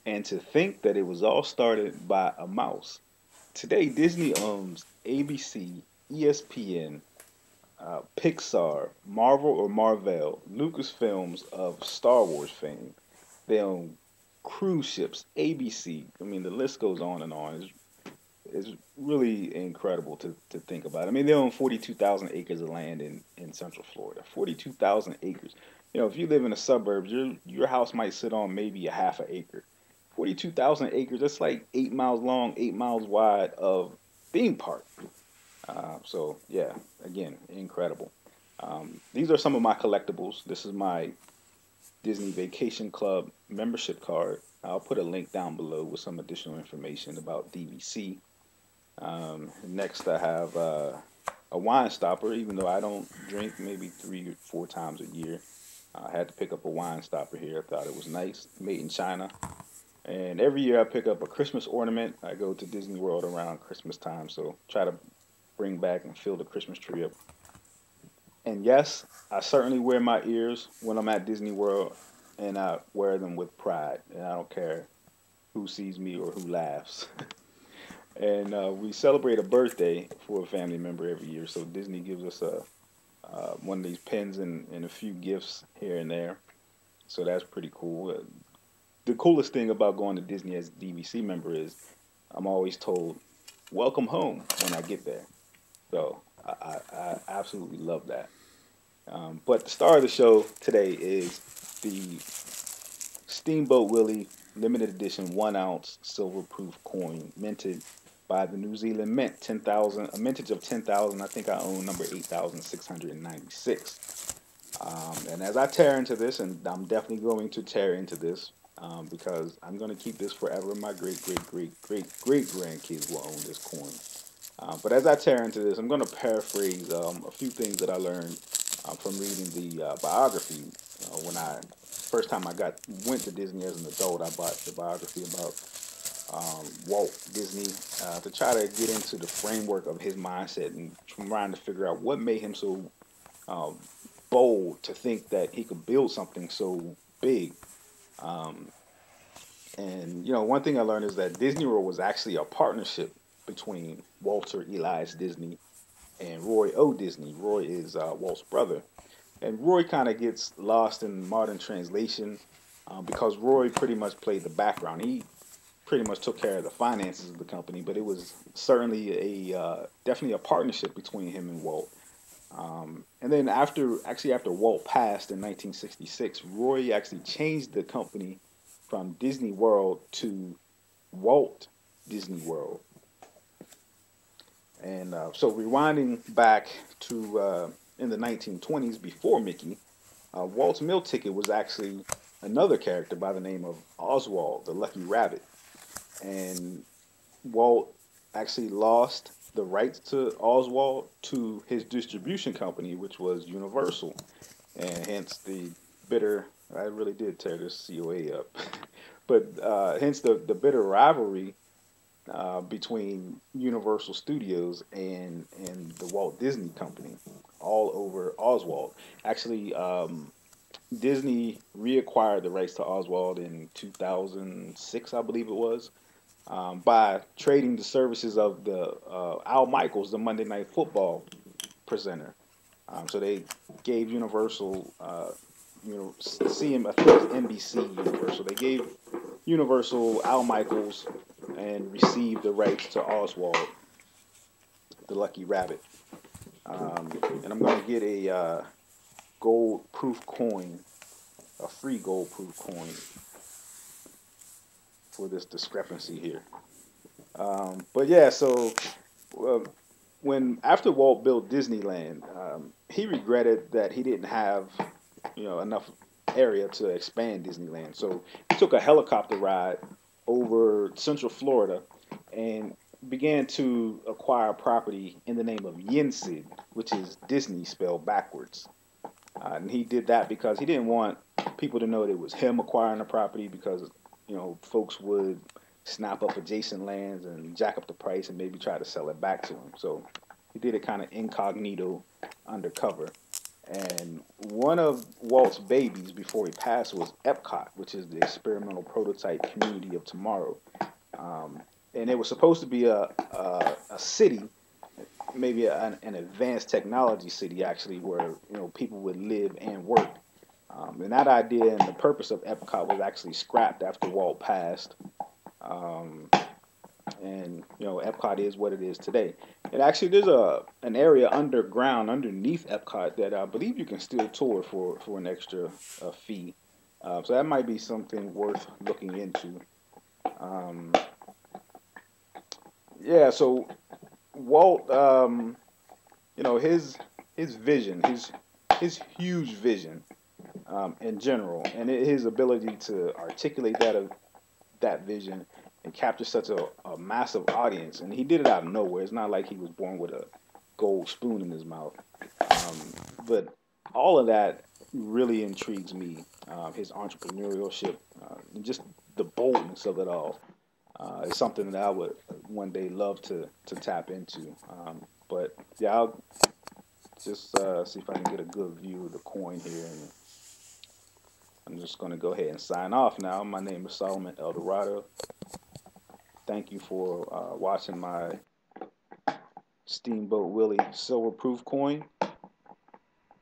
And to think that it was all started by a mouse. Today, Disney owns ABC, ESPN, Pixar, Marvel or Marvel, Lucasfilms of Star Wars fame. They own cruise ships, ABC. I mean, the list goes on and on. It's really incredible to think about. I mean, they own 42,000 acres of land in Central Florida. 42,000 acres. You know, if you live in the suburbs, your house might sit on maybe a half an acre. 42,000 acres, that's like 8 miles long, 8 miles wide of theme park. So, yeah, again, incredible. These are some of my collectibles. This is my Disney Vacation Club membership card. I'll put a link down below with some additional information about DVC. Next, I have a wine stopper, even though I don't drink maybe 3 or 4 times a year. I had to pick up a wine stopper here. I thought it was nice, made in China. And every year I pick up a Christmas ornament. I go to Disney World around Christmas time, so try to bring back and fill the Christmas tree up. And yes, I certainly wear my ears when I'm at Disney World, and I wear them with pride. And I don't care who sees me or who laughs. And we celebrate a birthday for a family member every year. So Disney gives us a one of these pins and a few gifts here and there. So that's pretty cool. The coolest thing about going to Disney as a DVC member is I'm always told, "Welcome home" when I get there. So I absolutely love that. But the star of the show today is the Steamboat Willie limited edition 1 ounce silver proof coin minted by the New Zealand Mint 10,000, a mintage of 10,000. I think I own number 8,696. And as I tear into this, and I'm definitely going to tear into this because I'm going to keep this forever. My great, great, great, great, great grandkids will own this coin. But as I tear into this, I'm going to paraphrase a few things that I learned from reading the biography. When I first time I went to Disney as an adult, I bought the biography about Walt Disney to try to get into the framework of his mindset and trying to figure out what made him so um, bold to think that he could build something so big. Um, and you know, one thing I learned is that Disney World was actually a partnership between Walter Elias Disney and Roy O. Disney. Roy is Walt's brother, and Roy kind of gets lost in modern translation because Roy pretty much played the background. He pretty much took care of the finances of the company, but it was certainly a definitely a partnership between him and Walt. And then after Walt passed in 1966, Roy actually changed the company from Disney World to Walt Disney World. And so rewinding back to in the 1920s, before Mickey, Walt's meal ticket was actually another character by the name of Oswald, the Lucky Rabbit. And Walt actually lost the rights to Oswald to his distribution company, which was Universal, and hence the bitter. I really did tear this COA up, but hence the bitter rivalry between Universal Studios and the Walt Disney Company, all over Oswald. Actually, Disney reacquired the rights to Oswald in 2006, I believe it was, by trading the services of the Al Michaels, the Monday Night Football presenter. So they gave Universal, CM, I think it's NBC Universal. They gave Universal Al Michaels and received the rights to Oswald, the Lucky Rabbit. And I'm going to get a gold proof coin, a free gold proof coin for this discrepancy here. But yeah, so uh, when after Walt built Disneyland, he regretted that he didn't have enough area to expand Disneyland. So he took a helicopter ride over Central Florida and began to acquire property in the name of Yinsid, which is Disney spelled backwards. And he did that because he didn't want people to know that it was him acquiring the property because folks would snap up adjacent lands and jack up the price and maybe try to sell it back to him. So he did it kind of incognito, undercover. And one of Walt's babies before he passed was Epcot, which is the experimental prototype community of tomorrow. Um, and it was supposed to be a city, maybe an advanced technology city, actually, where people would live and work. And that idea and the purpose of Epcot was actually scrapped after Walt passed. Um, and Epcot is what it is today. And actually, there's an area underground underneath Epcot that I believe you can still tour for an extra fee. So that might be something worth looking into. Um, yeah. So Walt, his vision, his huge vision in general, and his ability to articulate that vision and capture such a massive audience. And he did it out of nowhere. It's not like he was born with a gold spoon in his mouth. But all of that really intrigues me. His entrepreneurship, and just the boldness of it all, is something that I would one day love to tap into. But yeah, I'll just see if I can get a good view of the coin here. And I'm just going to go ahead and sign off now. My name is Solomon El Dorado. Thank you for watching my Steamboat Willie silver proof coin.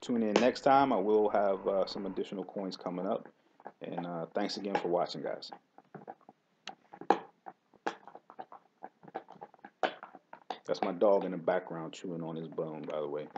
Tune in next time. I will have some additional coins coming up. And thanks again for watching, guys. That's my dog in the background chewing on his bone, by the way.